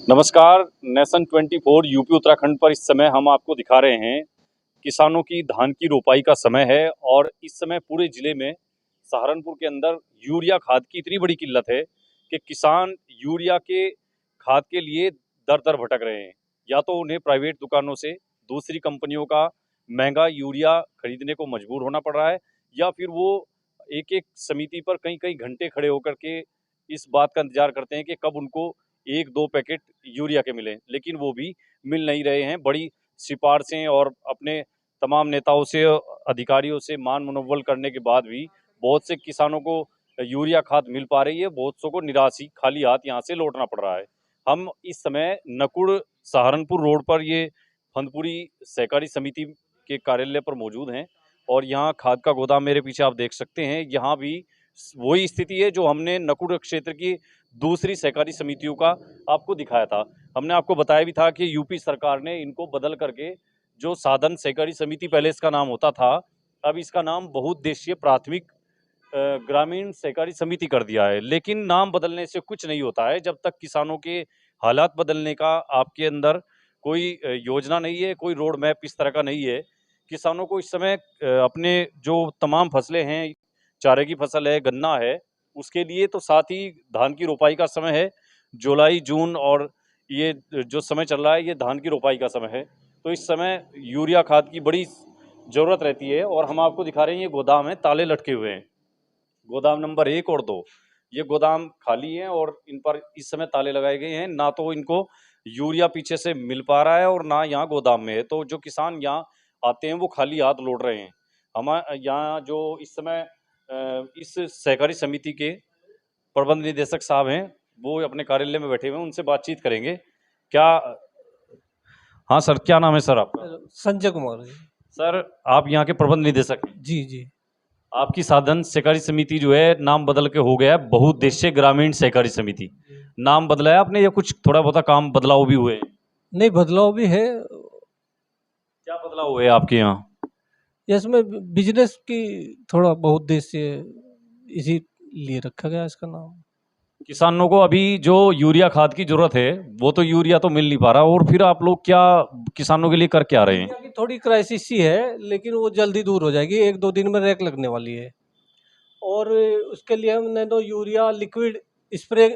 नमस्कार। Nation 24 UP Uttarakhand पर इस समय हम आपको दिखा रहे हैं किसानों की धान की रोपाई का समय है और इस समय पूरे जिले में सहारनपुर के अंदर यूरिया खाद की इतनी बड़ी किल्लत है कि किसान यूरिया के खाद के लिए दर दर भटक रहे हैं। या तो उन्हें प्राइवेट दुकानों से दूसरी कंपनियों का महंगा यूरिया खरीदने को मजबूर होना पड़ रहा है, या फिर वो एक एक समिति पर कई कई घंटे खड़े होकर के इस बात का इंतजार करते हैं कि कब उनको एक दो पैकेट यूरिया के मिलें, लेकिन वो भी मिल नहीं रहे हैं। बड़ी सिफारिशें और अपने तमाम नेताओं से, अधिकारियों से मान मुनव्वल करने के बाद भी बहुत से किसानों को यूरिया खाद मिल पा रही है, बहुत सौ को निराशी खाली हाथ यहाँ से लौटना पड़ रहा है। हम इस समय नकुड़ सहारनपुर रोड पर ये फंदपुरी सहकारी समिति के कार्यालय पर मौजूद हैं और यहाँ खाद का गोदाम मेरे पीछे आप देख सकते हैं। यहाँ भी वही स्थिति है जो हमने नकुड़ क्षेत्र की दूसरी सहकारी समितियों का आपको दिखाया था। हमने आपको बताया भी था कि यूपी सरकार ने इनको बदल करके जो साधन सहकारी समिति, पहले इसका नाम होता था, अब इसका नाम बहुउद्देशीय प्राथमिक ग्रामीण सहकारी समिति कर दिया है। लेकिन नाम बदलने से कुछ नहीं होता है जब तक किसानों के हालात बदलने का आपके अंदर कोई योजना नहीं है, कोई रोड मैप इस तरह का नहीं है। किसानों को इस समय अपने जो तमाम फसलें हैं, चारे की फसल है, गन्ना है, उसके लिए तो साथ ही धान की रोपाई का समय है। जुलाई, जून और ये जो समय चल रहा है, ये धान की रोपाई का समय है। तो इस समय यूरिया खाद की बड़ी ज़रूरत रहती है और हम आपको दिखा रहे हैं, ये गोदाम है, ताले लटके हुए हैं। गोदाम नंबर 1 और 2 ये गोदाम खाली हैं और इन पर इस समय ताले लगाए गए हैं। ना तो इनको यूरिया पीछे से मिल पा रहा है और ना यहाँ गोदाम में है। तो जो किसान यहाँ आते हैं वो खाली हाथ लौट रहे हैं। हम यहाँ जो इस समय इस सहकारी समिति के प्रबंध निदेशक साहब हैं, वो अपने कार्यालय में बैठे हुए हैं, उनसे बातचीत करेंगे। क्या हाँ सर, क्या नाम है सर आपका? संजय कुमार जी। सर, आप यहाँ के प्रबंध निदेशक हैं। जी जी। आपकी साधन सहकारी समिति जो है नाम बदल के हो गया है बहुउद्देशीय ग्रामीण सहकारी समिति। नाम बदला है आपने या कुछ थोड़ा बहुत काम बदलाव भी हुए? नहीं, बदलाव भी है। क्या बदलाव हुए आपके यहाँ? इसमें बिजनेस की थोड़ा बहुत उद्देश्य इसी लिए रखा गया इसका नाम। किसानों को अभी जो यूरिया खाद की जरूरत है वो तो यूरिया तो मिल नहीं पा रहा, और फिर आप लोग क्या किसानों के लिए कर क्या रहे हैं? यूरिया की थोड़ी क्राइसिस ही है, लेकिन वो जल्दी दूर हो जाएगी। 1-2 दिन में रैक लगने वाली है और उसके लिए हम नैनो यूरिया लिक्विड स्प्रे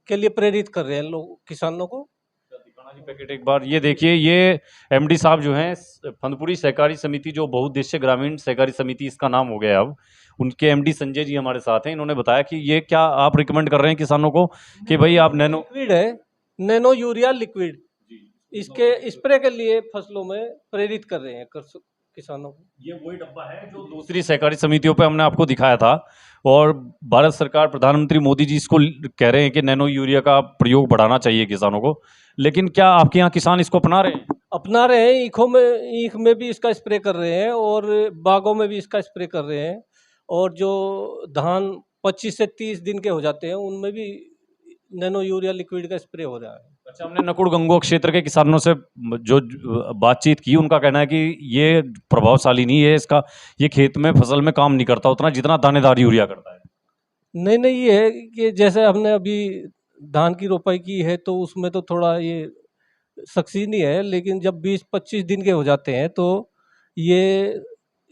के लिए प्रेरित कर रहे हैं लोग किसानों को। दिखाना जी पैकेट एक बार। ये देखिए, ये एमडी साहब जो हैं फंदपुरी सहकारी समिति, जो बहुउद्देशीय ग्रामीण सहकारी समिति इसका नाम हो गया अब, उनके एमडी संजय जी हमारे साथ हैं। इन्होंने बताया कि ये क्या आप रिकमेंड कर रहे हैं किसानों को कि भाई आप नैनो लिक्विड है, नैनो यूरिया लिक्विड, इसके स्प्रे के लिए फसलों में प्रेरित कर रहे हैं किसानों को। ये वही डब्बा है जो दूसरी सहकारी समितियों पे हमने आपको दिखाया था, और भारत सरकार, प्रधानमंत्री मोदी जी इसको कह रहे हैं कि नैनो यूरिया का प्रयोग बढ़ाना चाहिए किसानों को। लेकिन क्या आपके यहाँ किसान इसको अपना रहे हैं? अपना रहे हैं। ईख में भी इसका स्प्रे कर रहे हैं और बागों में भी इसका स्प्रे कर रहे हैं। और जो धान 25 से 30 दिन के हो जाते हैं उनमें भी नैनो यूरिया लिक्विड का स्प्रे हो रहा है। अच्छा, हमने नकुड़ गंगोह क्षेत्र के किसानों से जो बातचीत की, उनका कहना है कि ये प्रभावशाली नहीं है, इसका ये खेत में फसल में काम नहीं करता उतना जितना दानेदार यूरिया करता है। नहीं नहीं, ये है कि जैसे हमने अभी धान की रोपाई की है तो उसमें तो थोड़ा ये सक्सीड नहीं है, लेकिन जब 20-25 दिन के हो जाते हैं तो ये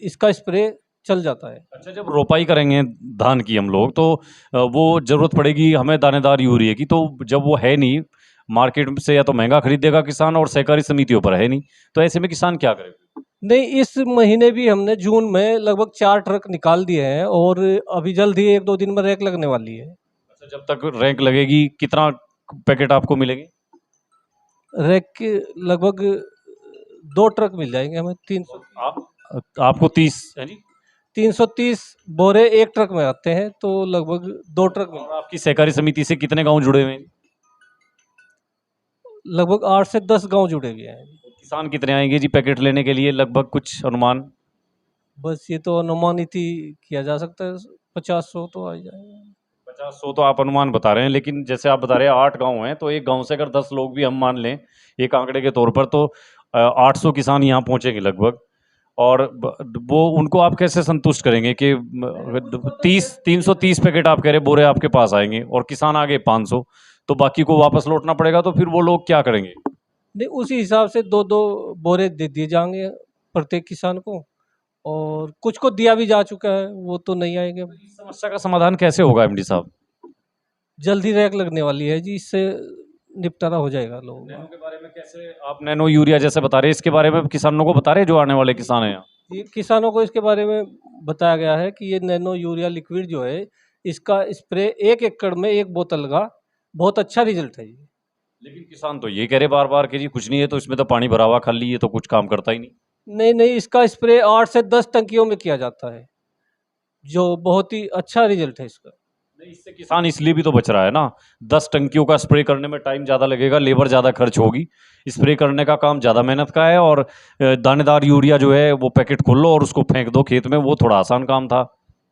इसका स्प्रे चल जाता है। अच्छा, जब रोपाई करेंगे धान की हम लोग तो वो जरूरत पड़ेगी हमें दानेदार यूरिया की, तो जब वो है नहीं मार्केट से, या तो महंगा खरीदेगा किसान और सहकारी समितियों पर है नहीं, तो ऐसे में किसान क्या करे? नहीं, इस महीने भी हमने जून में लगभग 4 ट्रक निकाल दिए हैं और अभी जल्द ही 1-2 दिन में रैक लगने वाली है। अच्छा, जब तक रैंक लगेगी कितना पैकेट आपको मिलेंगे? रैक के लगभग 2 ट्रक मिल जाएंगे हमें। 300 आपको 30 है जी? 330 बोरे एक ट्रक में आते हैं, तो लगभग 2 ट्रक मिल। और आपकी सहकारी समिति से कितने गांव जुड़े हुए हैं? लगभग 8 से 10 गांव जुड़े हुए हैं। किसान कितने आएंगे जी पैकेट लेने के लिए, लगभग कुछ अनुमान? बस ये तो अनुमानित ही किया जा सकता है, 50-100 तो आ ही जाएगा। 50-100 तो आप अनुमान बता रहे हैं, लेकिन जैसे आप बता रहे हैं 8 गांव हैं, तो एक गांव से अगर 10 लोग भी हम मान लें एक आंकड़े के तौर पर, तो 800 किसान यहाँ पहुंचेंगे लगभग। और वो उनको आप कैसे संतुष्ट करेंगे कि 330 पैकेट आप कह रहे बोरे आपके पास आएंगे और किसान आगे 500, तो बाकी को वापस लौटना पड़ेगा, तो फिर वो लोग क्या करेंगे? नहीं, उसी हिसाब से 2-2 बोरे दे दिए जाएँगे प्रत्येक किसान को, और कुछ को दिया भी जा चुका है, वो तो नहीं आएँगे। तो इस समस्या का समाधान कैसे होगा एमडी साहब? जल्द ही रैक लगने वाली है जी, इससे निपटारा हो जाएगा लोगों नैनो का। के बारे में कैसे आप नैनो यूरिया जैसे बता रहे हैं, इसके बारे में किसानों को बता रहे हैं जो आने वाले किसान हैं यहाँ? ये किसानों को इसके बारे में बताया गया है कि ये नैनो यूरिया लिक्विड जो है, इसका स्प्रे 1 एकड़ में 1 बोतल का बहुत अच्छा रिज़ल्ट है ये। लेकिन किसान तो ये कह रहे बार-बार कि जी कुछ नहीं है, तो इसमें तो पानी भरा हुआ खाली, ये तो कुछ काम करता ही नहीं। नहीं, नहीं, इसका स्प्रे 8 से 10 टंकियों में किया जाता है, जो बहुत ही अच्छा रिज़ल्ट है इसका। नहीं, इससे किसान इसलिए भी तो बच रहा है ना, 10 टंकियों का स्प्रे करने में टाइम ज़्यादा लगेगा, लेबर ज़्यादा खर्च होगी, स्प्रे करने का काम ज़्यादा मेहनत का है, और दानेदार यूरिया जो है वो पैकेट खोल लो और उसको फेंक दो खेत में, वो थोड़ा आसान काम था।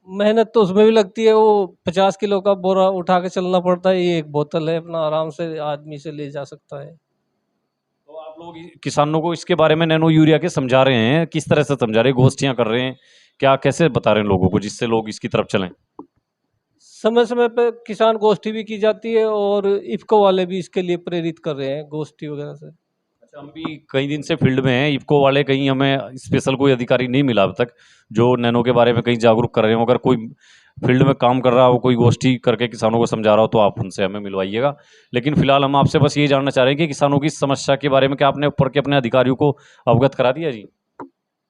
मेहनत तो उसमें भी लगती है, वो 50 किलो का बोरा उठा के चलना पड़ता है, ये 1 बोतल है, अपना आराम से आदमी से ले जा सकता है। तो आप लोग किसानों को इसके बारे में नैनो यूरिया के समझा रहे हैं, किस तरह से समझा रहे हैं, गोष्ठियाँ कर रहे हैं, क्या कैसे बता रहे हैं लोगों को जिससे लोग इसकी तरफ चलें? समय-समय पे किसान गोष्ठी भी की जाती है, और इफ़को वाले भी इसके लिए प्रेरित कर रहे हैं गोष्ठी वगैरह से। अच्छा, हम भी कई दिन से फील्ड में हैं, इफ़को वाले कहीं हमें स्पेशल कोई अधिकारी नहीं मिला अब तक, जो नैनो के बारे में कहीं जागरूक कर रहे हो। अगर कोई फील्ड में काम कर रहा हो, कोई गोष्ठी करके किसानों को समझा रहा हो, तो आप उनसे हमें मिलवाइएगा। लेकिन फिलहाल हम आपसे बस ये जानना चाह रहे हैं कि किसानों की इस समस्या के बारे में क्या आपने ऊपर के अपने अधिकारियों को अवगत करा दिया जी?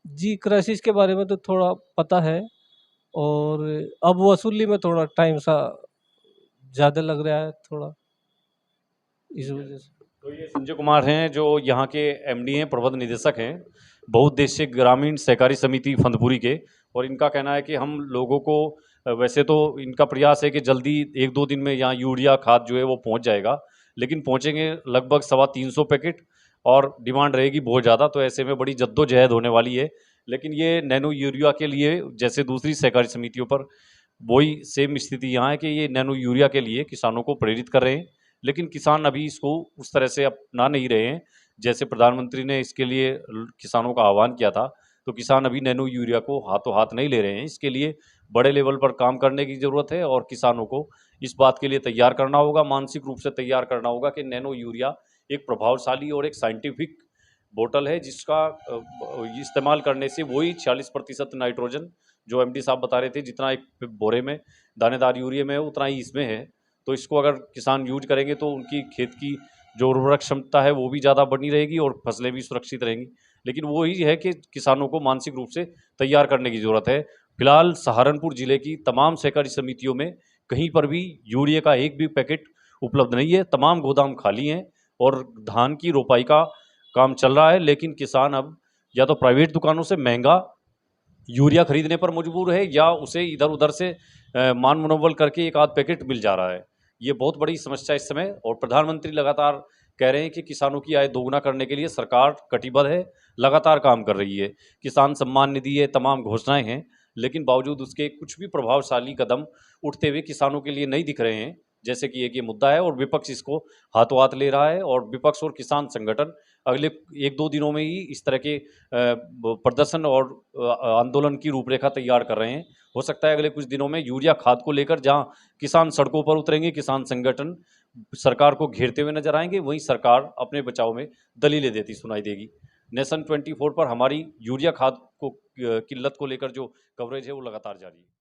जी, क्राइसिस के बारे में तो थोड़ा पता है, और अब वसूली में थोड़ा टाइम सा ज़्यादा लग रहा है थोड़ा, इस वजह से। तो ये संजय कुमार हैं, जो यहाँ के एमडी हैं, प्रबंध निदेशक हैं, बहुउद्देश्यीय ग्रामीण सहकारी समिति फंदपुरी के। और इनका कहना है कि हम लोगों को वैसे तो इनका प्रयास है कि जल्दी 1-2 दिन में यहाँ यूरिया खाद जो है वो पहुँच जाएगा, लेकिन पहुँचेंगे लगभग 325 पैकेट, और डिमांड रहेगी बहुत ज़्यादा, तो ऐसे में बड़ी जद्दोजहद होने वाली है। लेकिन ये नैनो यूरिया के लिए जैसे दूसरी सहकारी समितियों पर वही सेम स्थिति यहाँ है कि ये नैनो यूरिया के लिए किसानों को प्रेरित कर रहे हैं, लेकिन किसान अभी इसको उस तरह से अपना नहीं रहे हैं। जैसे प्रधानमंत्री ने इसके लिए किसानों का आह्वान किया था, तो किसान अभी नैनो यूरिया को हाथों हाथ नहीं ले रहे हैं। इसके लिए बड़े लेवल पर काम करने की ज़रूरत है, और किसानों को इस बात के लिए तैयार करना होगा, मानसिक रूप से तैयार करना होगा कि नैनो यूरिया एक प्रभावशाली और एक साइंटिफिक बोतल है, जिसका इस्तेमाल करने से वही 40% नाइट्रोजन जो एमडी साहब बता रहे थे, जितना एक बोरे में दानेदार यूरिया में है उतना ही इसमें है। तो इसको अगर किसान यूज करेंगे तो उनकी खेत की जो उर्वरक क्षमता है वो भी ज़्यादा बनी रहेगी और फसलें भी सुरक्षित रहेंगी। लेकिन वो ही है कि किसानों को मानसिक रूप से तैयार करने की ज़रूरत है। फिलहाल सहारनपुर ज़िले की तमाम सहकारी समितियों में कहीं पर भी यूरिया का एक भी पैकेट उपलब्ध नहीं है, तमाम गोदाम खाली हैं, और धान की रोपाई का काम चल रहा है। लेकिन किसान अब या तो प्राइवेट दुकानों से महंगा यूरिया खरीदने पर मजबूर है, या उसे इधर उधर से मान मुनव्वल करके एक आध पैकेट मिल जा रहा है। ये बहुत बड़ी समस्या इस समय, और प्रधानमंत्री लगातार कह रहे हैं कि किसानों की आय दोगुना करने के लिए सरकार कटिबद्ध है, लगातार काम कर रही है। किसान सम्मान निधि है, तमाम घोषणाएं हैं, लेकिन बावजूद उसके कुछ भी प्रभावशाली कदम उठते हुए किसानों के लिए नहीं दिख रहे हैं। जैसे कि एक ये मुद्दा है, और विपक्ष इसको हाथों हाथ ले रहा है, और विपक्ष और किसान संगठन अगले 1-2 दिनों में ही इस तरह के प्रदर्शन और आंदोलन की रूपरेखा तैयार कर रहे हैं। हो सकता है अगले कुछ दिनों में यूरिया खाद को लेकर जहां किसान सड़कों पर उतरेंगे, किसान संगठन सरकार को घेरते हुए नजर आएंगे, वहीं सरकार अपने बचाव में दलीलें देती सुनाई देगी। नेशन 24 पर हमारी यूरिया खाद को किल्लत को लेकर जो कवरेज है वो लगातार जारी है।